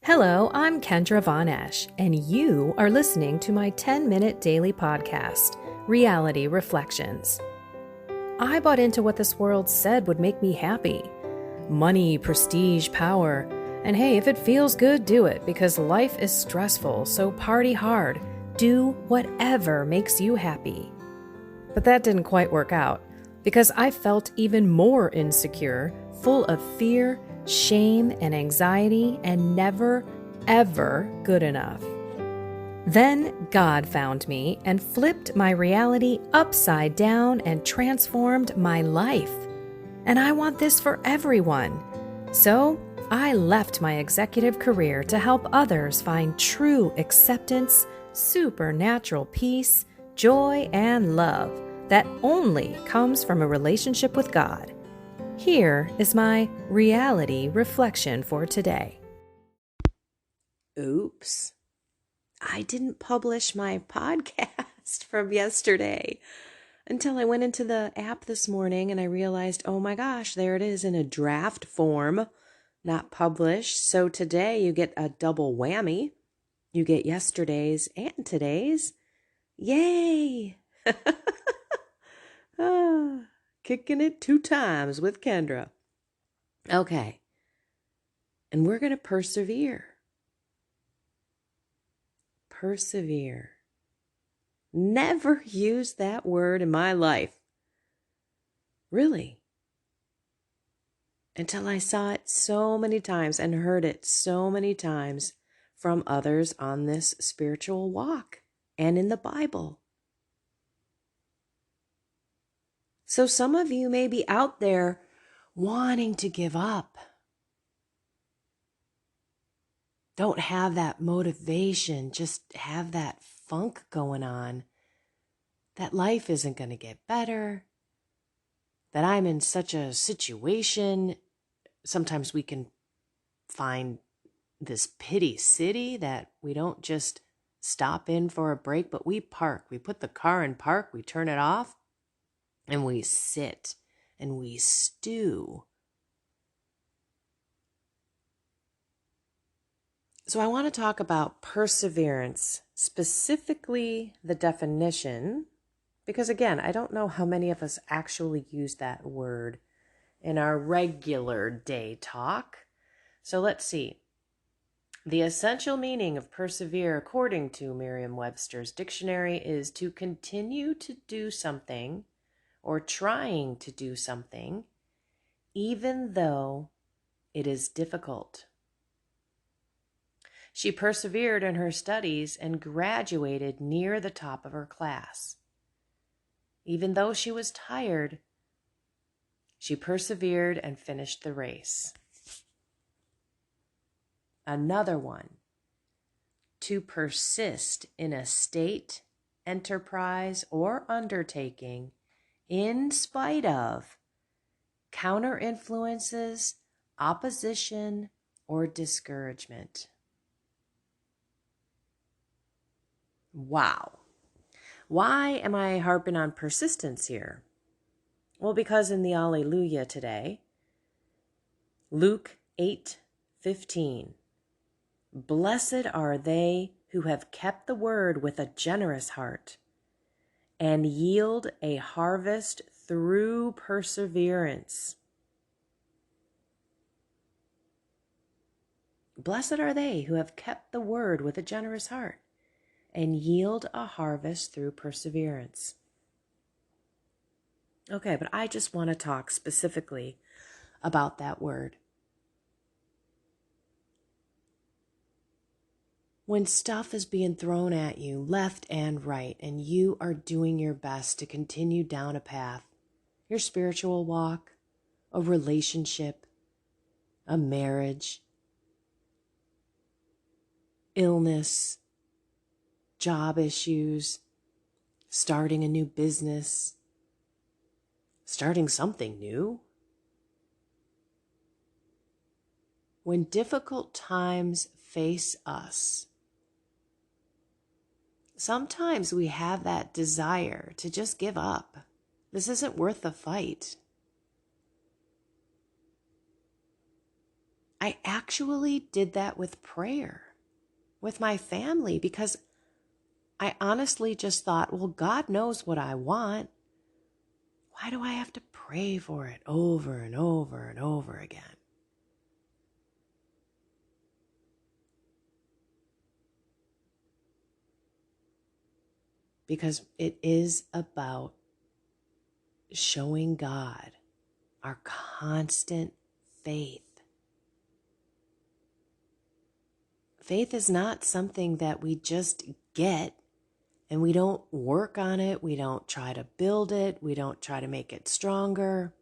Hello, I'm Kendra Von Esch, and you are listening to my 10-minute daily podcast, Reality Reflections. I bought into what this world said would make me happy. Money, prestige, power. And hey, if it feels good, do it, because life is stressful, so party hard. Do whatever makes you happy. But that didn't quite work out, because I felt even more insecure, full of fear, shame, and anxiety, and never, ever good enough. Then God found me and flipped my reality upside down and transformed my life. And I want this for everyone. So I left my executive career to help others find true acceptance, supernatural peace, joy, and love that only comes from a relationship with God. Here is my reality reflection for today. Oops, I didn't publish my podcast from yesterday until I went into the app this morning and I realized, oh my gosh, there it is in a draft form, not published. So today you get a double whammy. You get yesterday's and today's. Yay! Kicking it 2 times with Kendra. Okay. And we're going to persevere. Persevere. Never used that word in my life. Really. Until I saw it so many times and heard it so many times from others on this spiritual walk and in the Bible. So some of you may be out there wanting to give up. Don't have that motivation, just have that funk going on, that life isn't going to get better, that I'm in such a situation. Sometimes we can find this pity city that we don't just stop in for a break, but we park. We put the car in park, we turn it off, and we sit and we stew. So I want to talk about perseverance, specifically the definition, because again, I don't know how many of us actually use that word in our regular day talk. So let's see. The essential meaning of persevere, according to Merriam-Webster's dictionary, is to continue to do something or trying to do something, even though it is difficult. She persevered in her studies and graduated near the top of her class. Even though she was tired, she persevered and finished the race. Another one, to persist in a state, enterprise, or undertaking in spite of counter influences, opposition, or discouragement. Wow. Why am I harping on persistence here? Well, because in the Alleluia today, Luke 8:15, blessed are they who have kept the word with a generous heart and yield a harvest through perseverance. Blessed are they who have kept the word with a generous heart and yield a harvest through perseverance. Okay, but I just want to talk specifically about that word. When stuff is being thrown at you left and right, and you are doing your best to continue down a path, your spiritual walk, a relationship, a marriage, illness, job issues, starting a new business, starting something new. When difficult times face us, sometimes we have that desire to just give up. This isn't worth the fight. I actually did that with prayer, with my family, because I honestly just thought, well, God knows what I want. Why do I have to pray for it over and over and over again? Because it is about showing God our constant faith. Faith is not something that we just get and we don't work on it. We don't try to build it. We don't try to make it stronger.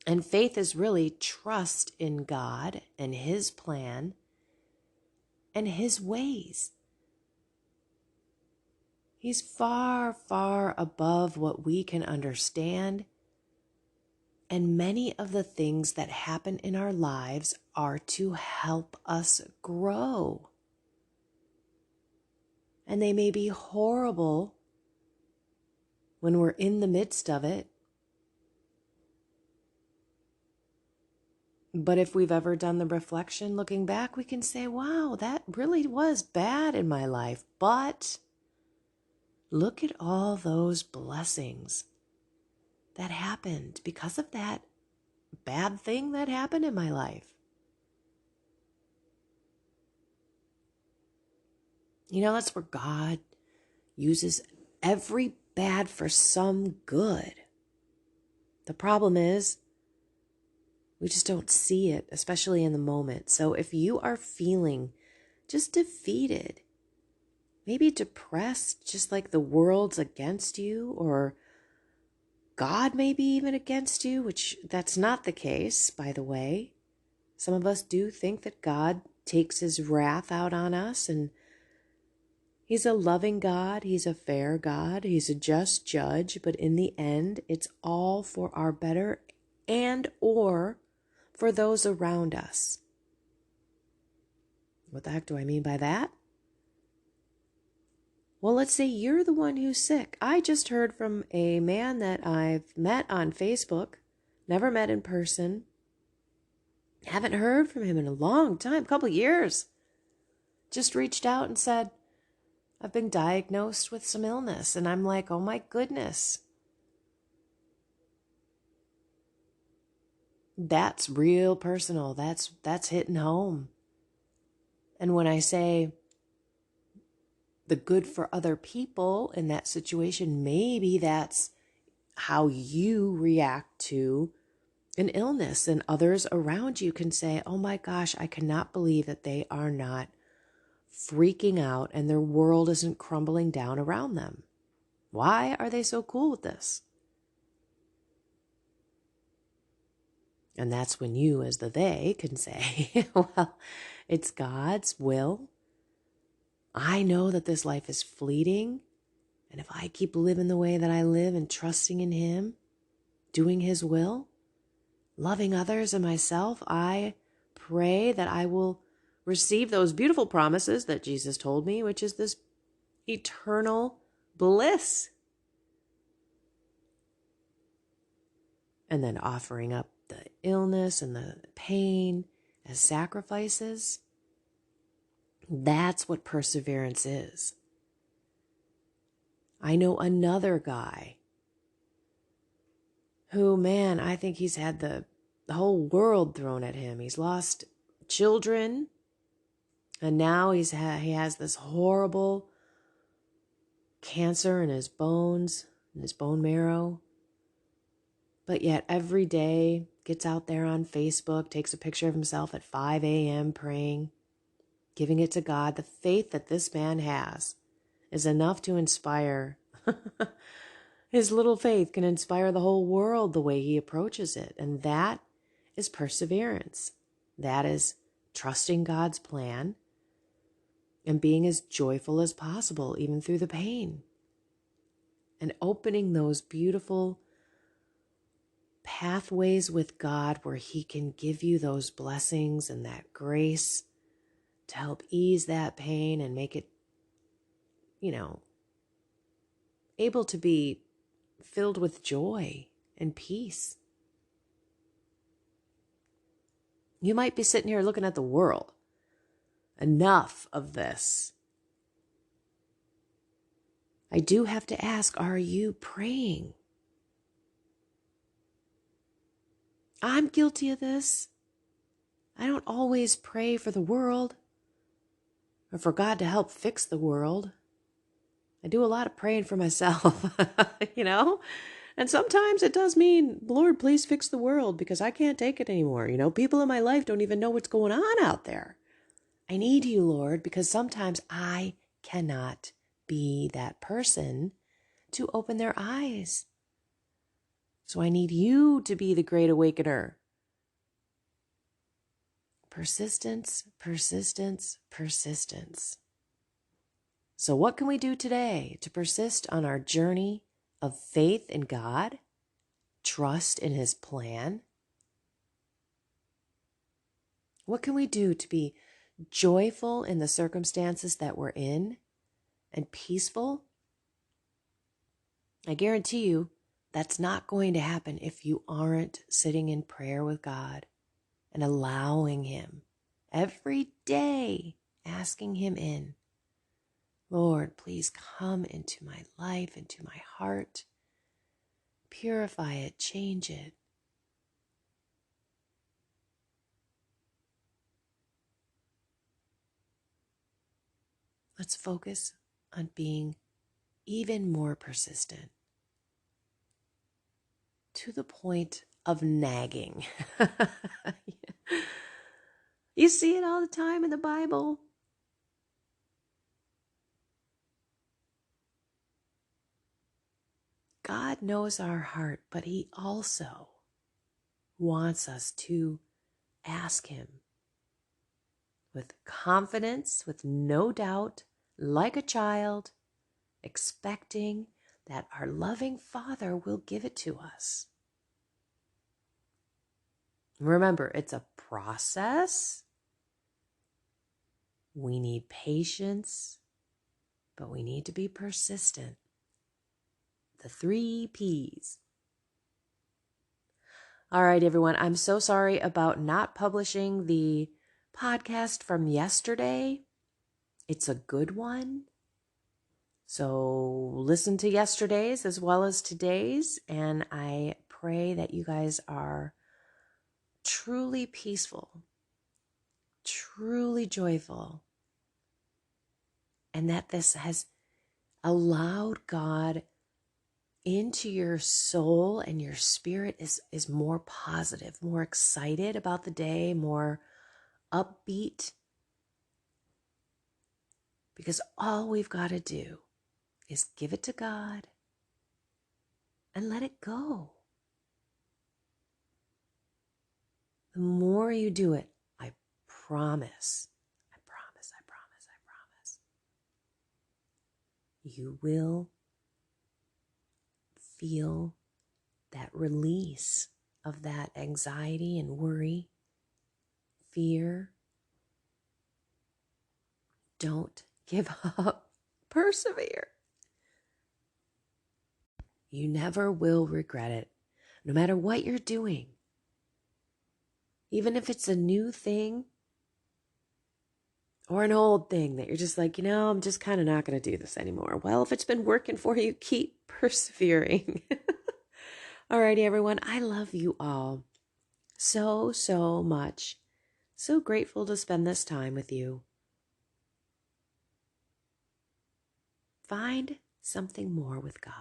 And faith is really trust in God and His plan and His ways. He's far, far above what we can understand. And many of the things that happen in our lives are to help us grow. And they may be horrible when we're in the midst of it. But if we've ever done the reflection, looking back, we can say, wow, that really was bad in my life. But look at all those blessings that happened because of that bad thing that happened in my life. You know, that's where God uses every bad for some good. The problem is, we just don't see it, especially in the moment. So if you are feeling just defeated, maybe depressed, just like the world's against you, or God may be even against you, which that's not the case, by the way. Some of us do think that God takes His wrath out on us, and He's a loving God, He's a fair God, He's a just judge, but in the end, it's all for our better and or for those around us. What the heck do I mean by that? Well, let's say you're the one who's sick. I just heard from a man that I've met on Facebook, never met in person, haven't heard from him in a long time, a couple of years. Just reached out and said, I've been diagnosed with some illness. And I'm like, oh my goodness. That's real personal. That's hitting home. And when I say the good for other people in that situation, maybe that's how you react to an illness, and others around you can say, oh my gosh, I cannot believe that they are not freaking out and their world isn't crumbling down around them. Why are they so cool with this? And that's when you, as the they, can say, well, it's God's will. I know that this life is fleeting. And if I keep living the way that I live and trusting in Him, doing His will, loving others and myself, I pray that I will receive those beautiful promises that Jesus told me, which is this eternal bliss. And then offering up the illness and the pain as sacrifices. That's what perseverance is. I know another guy who, man, I think he's had the whole world thrown at him. He's lost children, and now he has this horrible cancer in his bones, in his bone marrow. But yet every day gets out there on Facebook, takes a picture of himself at 5 a.m. praying, giving it to God. The faith that this man has is enough to inspire. His little faith can inspire the whole world the way he approaches it. And that is perseverance. That is trusting God's plan and being as joyful as possible, even through the pain. And opening those beautiful pathways with God where He can give you those blessings and that grace to help ease that pain and make it, able to be filled with joy and peace. You might be sitting here looking at the world. Enough of this. I do have to ask, are you praying? I'm guilty of this. I don't always pray for the world or for God to help fix the world. I do a lot of praying for myself, And sometimes it does mean, Lord, please fix the world because I can't take it anymore. People in my life don't even know what's going on out there. I need you, Lord, because sometimes I cannot be that person to open their eyes. So I need you to be the great awakener. Persistence, persistence, persistence. So what can we do today to persist on our journey of faith in God, trust in His plan? What can we do to be joyful in the circumstances that we're in and peaceful? I guarantee you that's not going to happen if you aren't sitting in prayer with God and allowing Him every day, asking Him in. Lord, please come into my life, into my heart. Purify it, change it. Let's focus on being even more persistent to the point of nagging. You see it all the time in the Bible. God knows our heart, but He also wants us to ask Him with confidence, with no doubt, like a child, expecting that our loving Father will give it to us. Remember, it's a process. We need patience, but we need to be persistent. The 3 P's. All right, everyone. I'm so sorry about not publishing the podcast from yesterday. It's a good one. So listen to yesterday's as well as today's, and I pray that you guys are truly peaceful, truly joyful, and that this has allowed God into your soul and your spirit is more positive, more excited about the day, more upbeat. Because all we've got to do is give it to God and let it go. The more you do it, I promise, you will feel that release of that anxiety and worry, fear. Don't give up. Persevere. You never will regret it, no matter what you're doing. Even if it's a new thing or an old thing that you're just like, I'm just kind of not going to do this anymore. Well, if it's been working for you, keep persevering. Alrighty, everyone. I love you all so, so much. So grateful to spend this time with you. Find something more with God.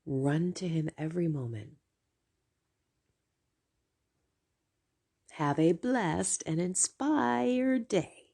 Run to Him every moment. Have a blessed and inspired day.